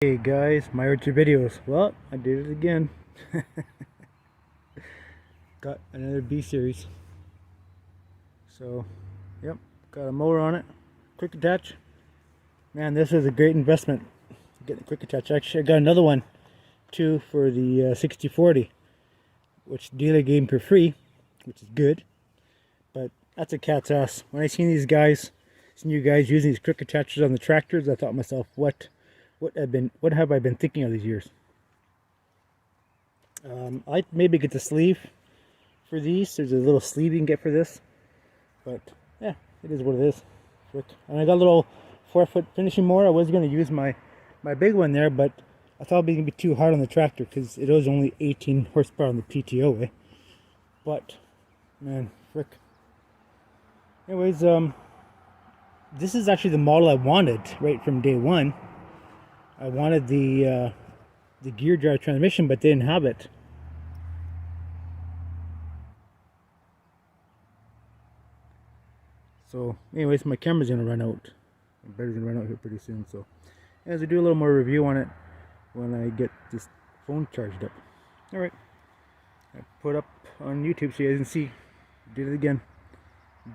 Hey guys, my orchard videos. Well, I did it again. Got another B series. So, yep, got a mower on it. Quick attach. Man, this is a great investment. Getting a quick attach. Actually, I got another one too for the 6040, which dealer gave me for free, which is good. But that's a cat's ass. When I seen you guys using these quick attachers on the tractors, I thought to myself, what have I been thinking of these years? I'd maybe get the sleeve for these. There's a little sleeve you can get for this, but yeah, it is what it is. And I got a little 4-foot finishing mower. I was going to use my big one there, but I thought it'd be gonna be too hard on the tractor because it was only 18 horsepower on the PTO. But man, frick. Anyways, this is actually the model I wanted right from day one. I wanted the gear drive transmission, but they didn't have it. So anyways, my camera's gonna run out. My battery's gonna run out here pretty soon. So as I do a little more review on it when I get this phone charged up. Alright. I put up on YouTube so you guys can see. Did it again.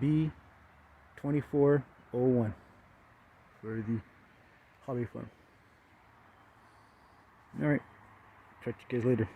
B2401 for the hobby farm. Alright. Catch you guys later.